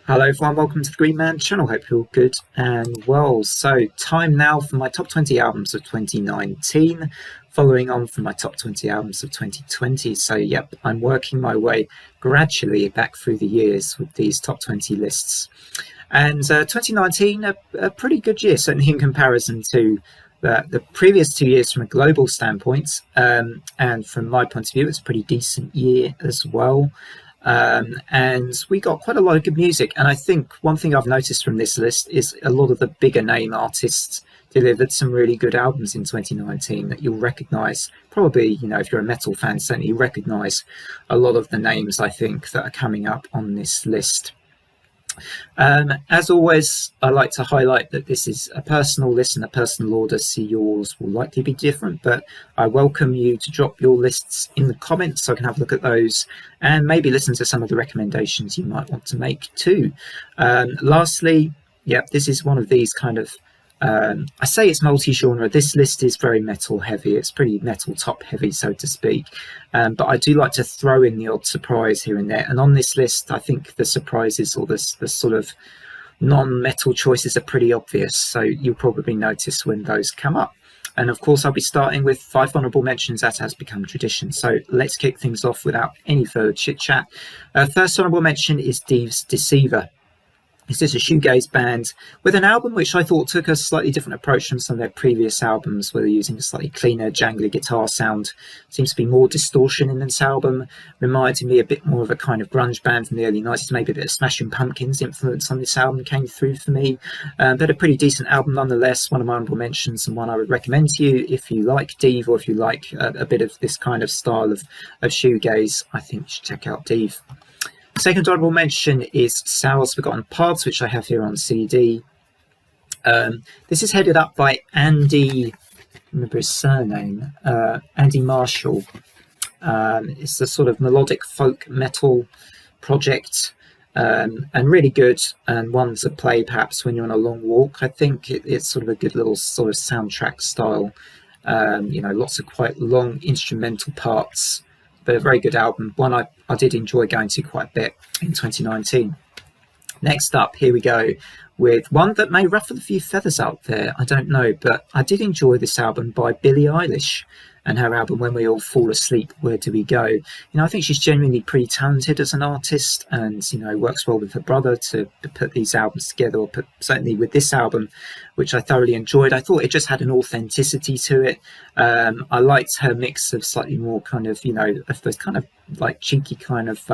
Hello everyone, welcome to the Green Man channel. Hope you're all good and well. So time now for my top 20 albums of 2019, following on from my top 20 albums of 2020. So yep, I'm working my way gradually back through the years with these top 20 lists. And 2019, a pretty good year, certainly in comparison to the previous 2 years from a global standpoint. And from my point of view, it's a pretty decent year as well. And we got quite a lot of good music, and I think one thing I've noticed from this list is a lot of the bigger name artists delivered some really good albums in 2019 that you'll recognize. Probably, you know, if you're a metal fan, certainly you recognize a lot of the names I think that are coming up on this list. As always, I like to highlight that this is a personal list and a personal order, so yours will likely be different, but I welcome you to drop your lists in the comments so I can have a look at those and maybe listen to some of the recommendations you might want to make too. Lastly, this is one of these kind of I say it's multi-genre. This list is very metal heavy. It's pretty metal top heavy, so to speak. But I do like to throw in the odd surprise here and there. And on this list, I think the surprises or the sort of non-metal choices are pretty obvious. So you'll probably notice when those come up. And of course, I'll be starting with 5 honourable mentions, as has become tradition. So let's kick things off without any further chit-chat. First honourable mention is Diiv Deceiver. It's just a shoegaze band with an album which I thought took a slightly different approach from some of their previous albums, where they're using a slightly cleaner, jangly guitar sound. Seems to be more distortion in this album, reminding me a bit more of a kind of grunge band from the early 90s, maybe a bit of Smashing Pumpkins influence on this album came through for me. But a pretty decent album nonetheless, one of my honourable mentions and one I would recommend to you if you like Diiv, or if you like a bit of this kind of style of shoegaze. I think you should check out Diiv. Second honourable mention is Saor's Forgotten Paths, which I have here on CD. This is headed up by Andy, remember his surname, Andy Marshall. It's a sort of melodic folk metal project, and really good, and one to play perhaps when you're on a long walk. I think it's sort of a good little sort of soundtrack style. You know, lots of quite long instrumental parts. But a very good album, one I did enjoy going to quite a bit in 2019. Next up, here we go with one that may ruffle a few feathers out there, I don't know, but I did enjoy this album by Billie Eilish and her album When We All Fall Asleep, Where Do We Go? You know, I think she's genuinely pretty talented as an artist, and, you know, works well with her brother to put these albums together, or certainly with this album, which I thoroughly enjoyed. I thought it just had an authenticity to it. I liked her mix of slightly more kind of, you know, of those kind of like cheeky kind of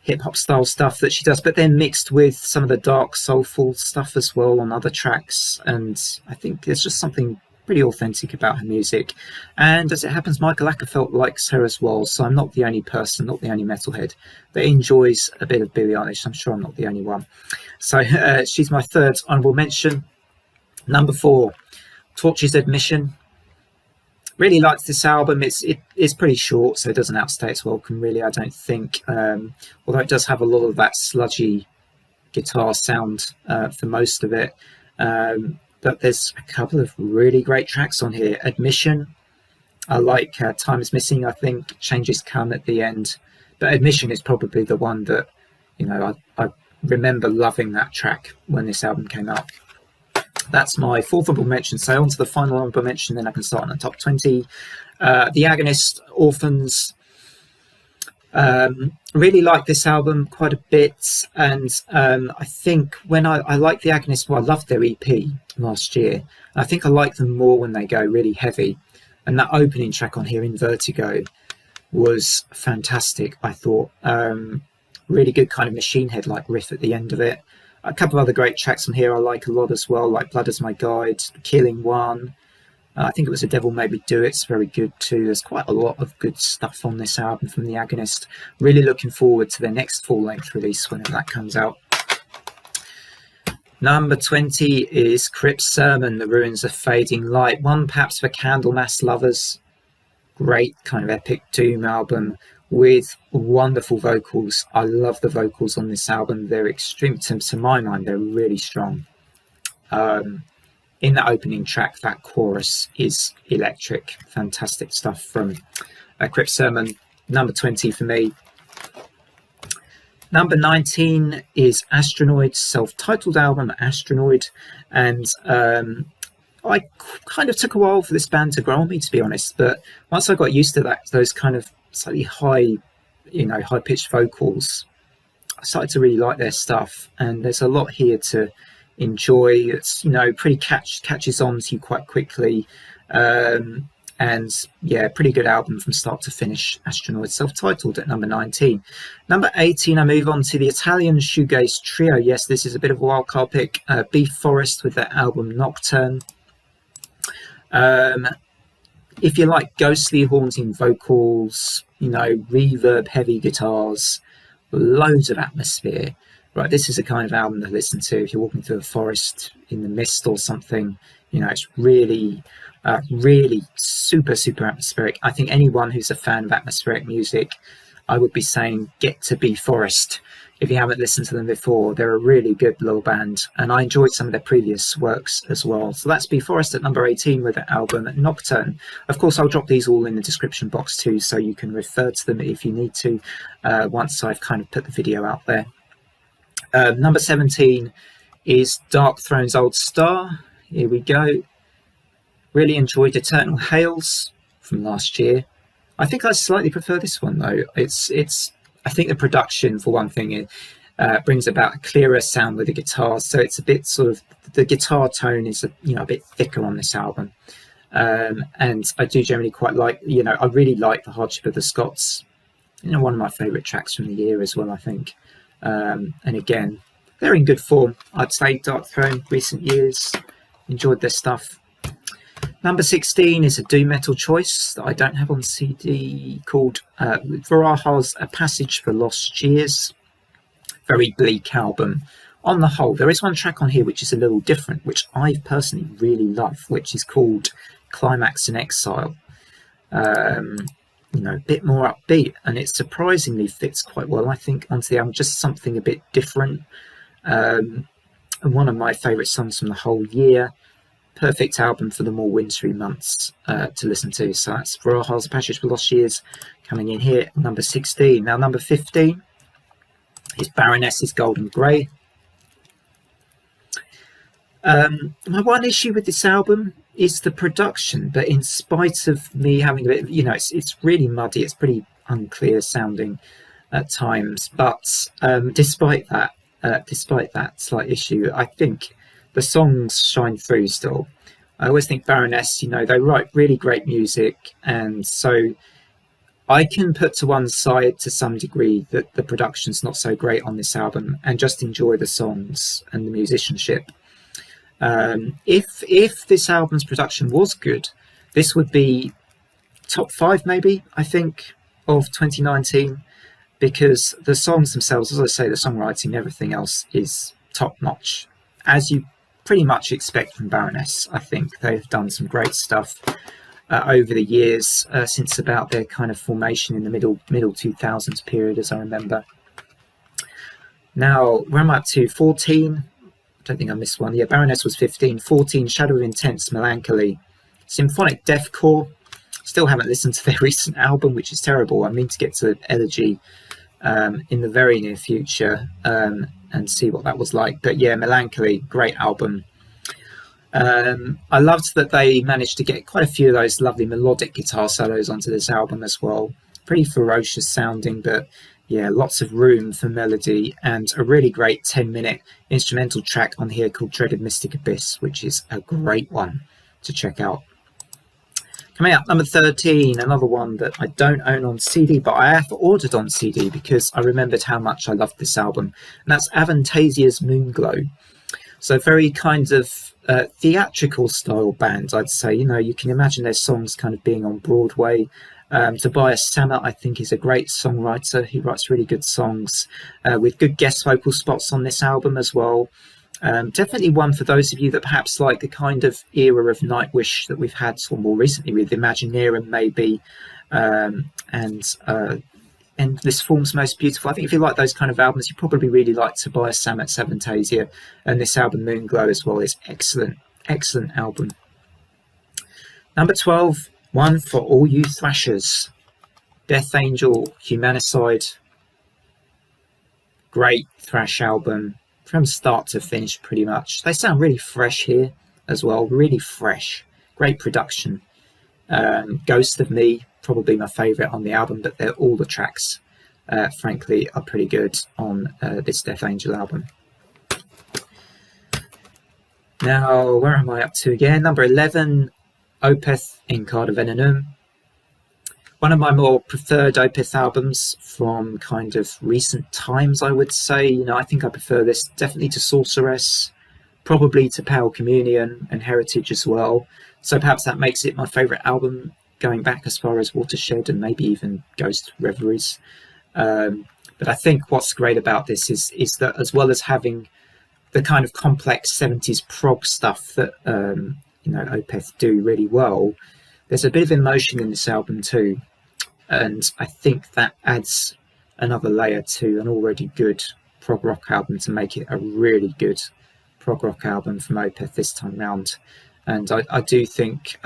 hip-hop style stuff that she does, but then mixed with some of the dark soulful stuff as well on other tracks. And I think there's just something pretty authentic about her music. And as it happens, Michael Ackerfeld likes her as well, so I'm not the only person, not the only metalhead that enjoys a bit of Billie Eilish. I'm sure I'm not the only one. So she's my third honourable mention. Number 4, Torche Admission. Really liked this album. It's pretty short, so it doesn't outstay its welcome, really, I don't think. Although it does have a lot of that sludgy guitar sound for most of it. But there's a couple of really great tracks on here. Admission, I like. Time Is Missing, I think. Changes Come at the end. But Admission is probably the one that, you know, I remember loving that track when this album came out. That's my 4th honourable mention. So on to the final honourable mention, then I can start on the top 20. The Agonist Orphans. Really like this album quite a bit, and I think when I like the Agonist, well, I loved their EP last year. I think I like them more when they go really heavy, and that opening track on here in Vertigo was fantastic. I thought really good kind of Machine Head like riff at the end of it. A couple of other great tracks on here I like a lot as well, like Blood As My Guide, Killing One. I think it was A Devil Made Me Do It's very good too. There's quite a lot of good stuff on this album from the Agonist. Really looking forward to their next full-length release whenever that comes out. Number 20 is Crypt's Sermon, The Ruins of Fading Light. One perhaps for Candlemass lovers. Great kind of epic doom album with wonderful vocals. I love the vocals on this album. They're extreme, to my mind, they're really strong. In that opening track, that chorus is electric. Fantastic stuff from Crypt's Sermon. Number 20 for me. Number 19 is Astronoid's self-titled album, Astronoid, and I kind of took a while for this band to grow on me, to be honest, but once I got used to those kind of slightly high-pitched vocals, I started to really like their stuff, and there's a lot here to enjoy. It's, pretty catches on to you quite quickly, and yeah, pretty good album from start to finish. Astronoid, self-titled, at number 19. Number 18, I move on to the Italian shoegaze trio. Yes, this is a bit of a wildcard pick. B Forest with their album Nocturne. If you like ghostly, haunting vocals, reverb heavy guitars, loads of atmosphere, right, this is a kind of album to listen to if you're walking through a forest in the mist or something. It's really super atmospheric. I think anyone who's a fan of atmospheric music, I would be saying get to B Forest if you haven't listened to them before. They're a really good little band, and I enjoyed some of their previous works as well. So that's B Forest at number 18 with the album Nocturne. Of course, I'll drop these all in the description box too, so you can refer to them if you need to, once I've kind of put the video out there. Number 17 is Darkthrone's Old Star. Here we go. Really enjoyed Eternal Hails from last year. I think I slightly prefer this one though. I think the production, for one thing, brings about a clearer sound with the guitar. So it's a bit sort of, the guitar tone is a bit thicker on this album. And I do generally quite like, I really like The Hardship of the Scots. One of my favourite tracks from the year as well, I think. And again, they're in good form. I'd say Darkthrone, recent years, enjoyed their stuff. Number 16 is a doom metal choice that I don't have on CD, called Varaha's A Passage for Lost Years. Very bleak album. On the whole, there is one track on here which is a little different, which I personally really love, which is called Climax in Exile. A bit more upbeat, and it surprisingly fits quite well, I think, onto the album. Just something a bit different. And one of my favourite songs from the whole year. Perfect album for the more wintry months to listen to. So that's Varaha's Passage for Lost Years coming in here, number 16. Now, number 15 is Baroness's Golden Grey. My one issue with this album is the production, but in spite of me having a bit of, it's really muddy, it's pretty unclear sounding at times, but despite that slight issue, I think the songs shine through still. I always think Baroness, they write really great music, and so I can put to one side to some degree that the production's not so great on this album and just enjoy the songs and the musicianship. If this album's production was good, this would be top 5 maybe, I think, of 2019, because the songs themselves, as I say, the songwriting and everything else is top notch, as you pretty much expect from Baroness. I think they've done some great stuff over the years, since about their kind of formation in the middle 2000s period, as I remember. Now, where am I up to? 14. I don't think I missed one. Yeah, Baroness was 15. 14, Shadow of Intense, Melancholy. Symphonic Deathcore. Still haven't listened to their recent album, which is terrible. I mean to get to Elegy in the very near future and see what that was like. But yeah, Melancholy, great album. I loved that they managed to get quite a few of those lovely melodic guitar solos onto this album as well. Pretty ferocious sounding, but yeah, lots of room for melody, and a really great 10-minute instrumental track on here called Dreaded Mystic Abyss, which is a great one to check out. Coming up, number 13, another one that I don't own on CD, but I have ordered on CD because I remembered how much I loved this album, and that's Avantasia's Moonglow. So very kind of theatrical style band, I'd say. You can imagine their songs kind of being on Broadway. Tobias Sammet, I think, is a great songwriter. He writes really good songs with good guest vocal spots on this album as well. Definitely one for those of you that perhaps like the kind of era of Nightwish that we've had sort of more recently with Imagineering maybe, and Endless Form's Most Beautiful. I think if you like those kind of albums, you probably really like Tobias Sammet's Avantasia, and this album Moonglow as well is excellent album. Number 12, one for all you thrashers, Death Angel, Humanicide. Great thrash album from start to finish, pretty much. They sound really fresh here as well, really fresh. Great production. Ghost of Me, probably my favourite on the album, but all the tracks, frankly, are pretty good on this Death Angel album. Now, where am I up to again? Number 11, Opeth in Cauda Venenum. One of my more preferred Opeth albums from kind of recent times, I would say. You know, I think I prefer this definitely to Sorceress, probably to Pale Communion and Heritage as well. So perhaps that makes it my favourite album going back as far as Watershed and maybe even Ghost Reveries. But I think what's great about this is that, as well as having the kind of complex 70s prog stuff that Opeth do really well, there's a bit of emotion in this album too, and I think that adds another layer to an already good prog rock album to make it a really good prog rock album from Opeth this time round. And I do think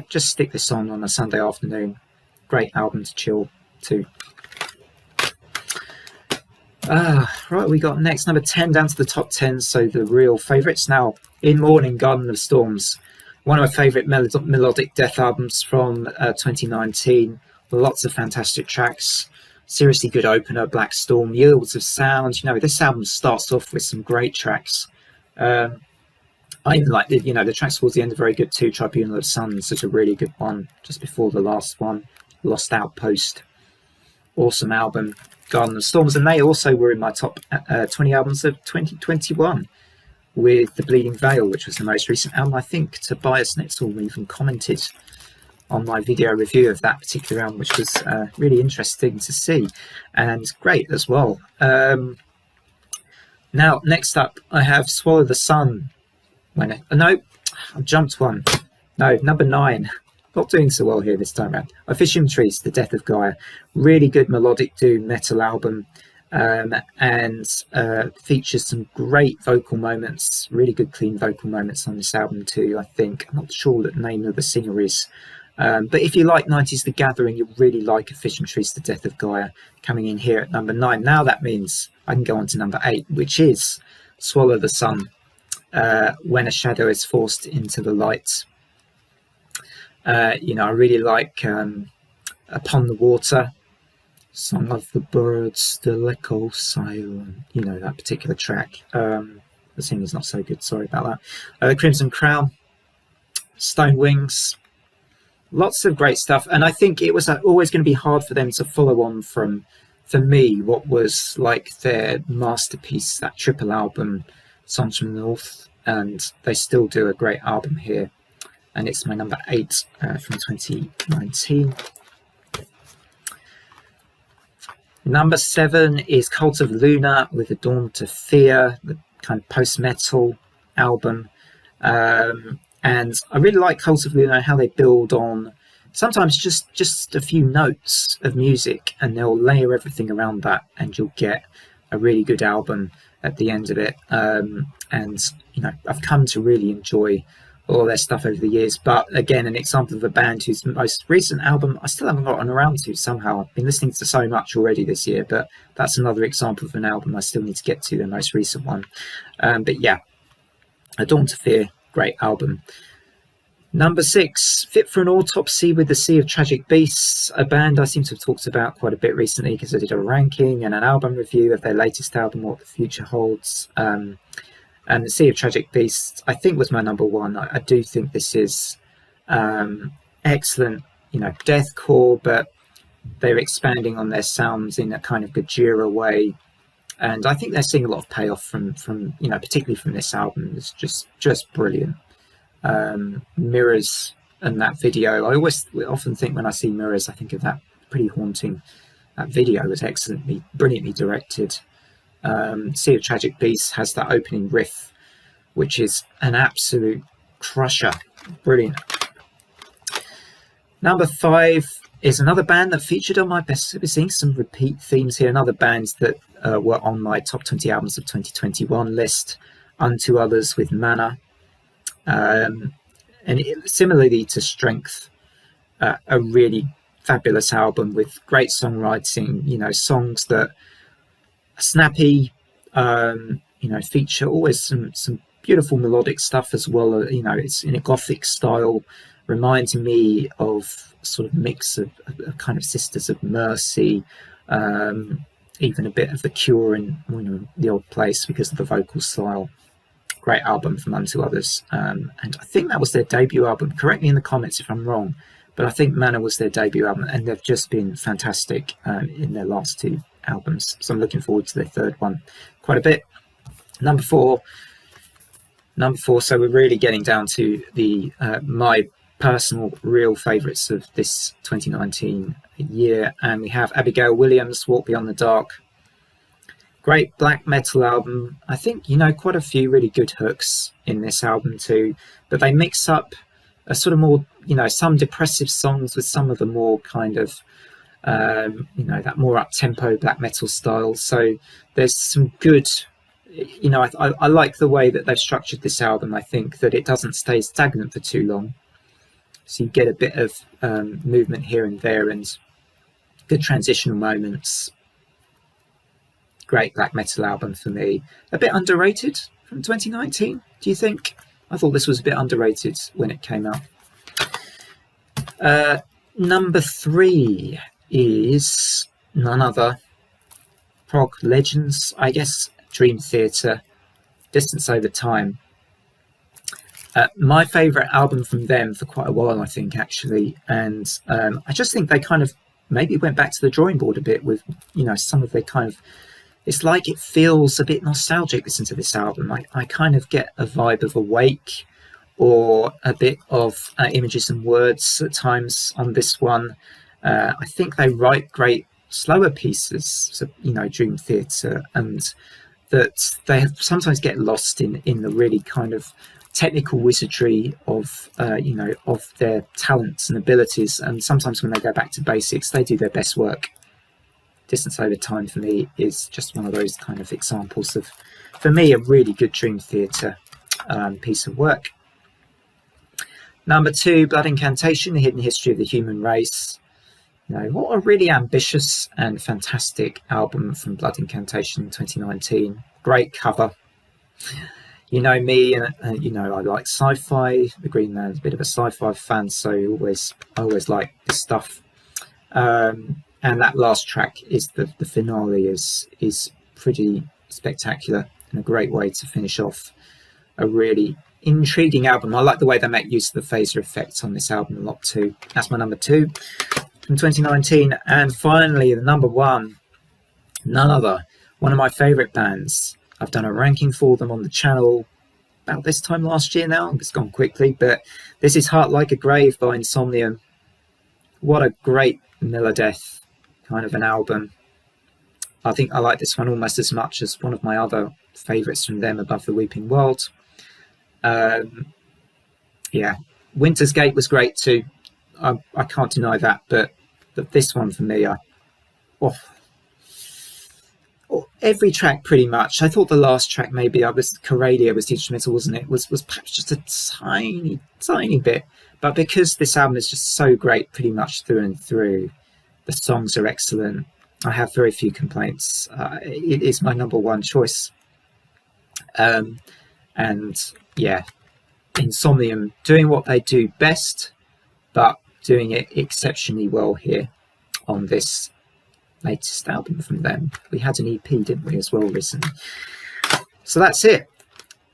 just stick this on a Sunday afternoon. Great album to chill to. Right, we got next number 10 down to the top 10, so the real favourites. Now, in Mourning, Garden of Storms, one of my favourite melodic death albums from 2019. Lots of fantastic tracks, seriously good opener, Black Storm, Yields of Sound. You know, this album starts off with some great tracks. I even like the tracks towards the end are very good too. Tribunal of Suns, such a really good one just before the last one. Lost Outpost, awesome album. Garden of Storms, and they also were in my top 20 albums of 2021 with The Bleeding Veil, which was the most recent album. I think Tobias Netzel even commented on my video review of that particular album, which was really interesting to see and great as well. Now, next up, I have Swallow the Sun. I jumped one. No, number 9. Not doing so well here this time around. Officium Triste, The Death of Gaia. Really good melodic doom metal album, and features some great vocal moments, really good clean vocal moments on this album too, I think. I'm not sure what the name of the singer is. But if you like 90s The Gathering, you'll really like Officium Triste, The Death of Gaia, coming in here at number 9. Now that means I can go on to number 8, which is Swallow the Sun, When a Shadow is Forced into the Light. I really like Upon the Water, Song of the Birds Still Echo Silent, that particular track. The singing's not so good, sorry about that. Crimson Crown, Stone Wings, lots of great stuff. And I think it was always going to be hard for them to follow on from, for me, what was like their masterpiece, that triple album, Songs from the North. And they still do a great album here. And it's my number 8 from 2019. Number 7 is Cult of Luna with The Dawn to Fear, the kind of post-metal album. And I really like Cult of Luna, how they build on sometimes just a few notes of music, and they'll layer everything around that, and you'll get a really good album at the end of it. And I've come to really enjoy all their stuff over the years. But again, an example of a band whose most recent album I still haven't gotten around to somehow. I've been listening to so much already this year, but that's another example of an album I still need to get to, the most recent one. But yeah, A Dawn to Fear, great album. Number 6, Fit for an Autopsy with the Sea of Tragic Beasts, a band I seem to have talked about quite a bit recently because I did a ranking and an album review of their latest album, What the Future Holds. And the Sea of Tragic Beasts, I think, was my number 1. I do think this is excellent, deathcore, but they're expanding on their sounds in a kind of Gojira way. And I think they're seeing a lot of payoff from particularly from this album. It's just brilliant. Mirrors and that video. I often think when I see Mirrors, I think of that pretty haunting. That video was brilliantly directed. Sea of Tragic Beasts has that opening riff, which is an absolute crusher. Brilliant. Number 5 is another band that featured on my best. We're seeing some repeat themes here. Another band that were on my top 20 albums of 2021 list, Unto Others with Mana. Similarly to Strength, a really fabulous album with great songwriting, songs that snappy, feature. Always some beautiful melodic stuff as well. It's in a gothic style, reminding me of sort of mix of kind of Sisters of Mercy, even a bit of The Cure in The Odd Place because of the vocal style. Great album from Unto Others, and I think that was their debut album. Correct me in the comments if I'm wrong, but I think Manor was their debut album, and they've just been fantastic in their last two albums. So I'm looking forward to their third one quite a bit. Number four. So we're really getting down to the my personal real favourites of this 2019 year, and we have Abigail Williams, Walk Beyond the Dark. Great black metal album. I think, quite a few really good hooks in this album too, but they mix up a sort of more, some depressive songs with some of the more kind of, that more up-tempo black metal style. So there's some good, I like the way that they've structured this album. I think that it doesn't stay stagnant for too long. So you get a bit of movement here and there and good transitional moments. Great black metal album for me. A bit underrated from 2019, do you think? I thought this was a bit underrated when it came out. Number 3 is none other. Prog legends, I guess. Dream Theater, Distance Over Time. My favourite album from them for quite a while, I think, actually. And I just think they kind of maybe went back to the drawing board a bit with, some of their kind of... It's like it feels a bit nostalgic, listen to this album. I kind of get a vibe of Awake or a bit of Images and Words at times on this one. I think they write great slower pieces, so, Dream Theater, and that they sometimes get lost in the really kind of technical wizardry of of their talents and abilities, and sometimes when they go back to basics they do their best work. Distance Over Time for me is just one of those kind of examples of, for me, a really good Dream Theater piece of work. Number 2, Blood Incantation, The Hidden History of the Human Race. What a really ambitious and fantastic album from Blood Incantation in 2019. Great cover. Me, and I like sci-fi. The Green Man's a bit of a sci-fi fan, so I always like this stuff. And that last track is the finale is pretty spectacular and a great way to finish off a really intriguing album. I like the way they make use of the phaser effects on this album a lot too. That's my number 2 from 2019. And finally, the number 1, none other, one of my favourite bands. I've done a ranking for them on the channel about this time last year now. It's gone quickly, but this is Heart Like a Grave by Insomnium. What a great Melodeath kind of an album. I think I like this one almost as much as one of my other favourites from them, Above the Weeping World. Winter's Gate was great too. I can't deny that, but this one for me, every track pretty much. I thought the last track maybe Coralia was the instrumental, wasn't it? Was perhaps just a tiny bit, but because this album is just so great pretty much through and through, the songs are excellent. I have very few complaints. It is my number 1 choice. Insomnium doing what they do best, but doing it exceptionally well here on this latest album from them. We had an EP, didn't we, as well recently? So that's it.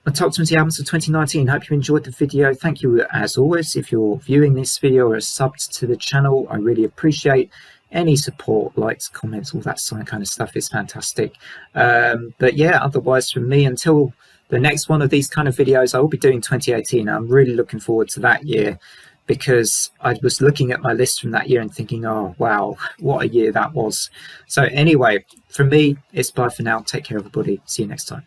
My top 20 albums of 2019. Hope you enjoyed the video. Thank you as always. If you're viewing this video or are subbed to the channel, I really appreciate any support, likes, comments, all that kind of stuff is fantastic. Otherwise from me, until the next one of these kind of videos, I will be doing 2018. I'm really looking forward to that year, because I was looking at my list from that year and thinking, oh wow, what a year that was. So anyway, from me, it's bye for now. Take care everybody. See you next time.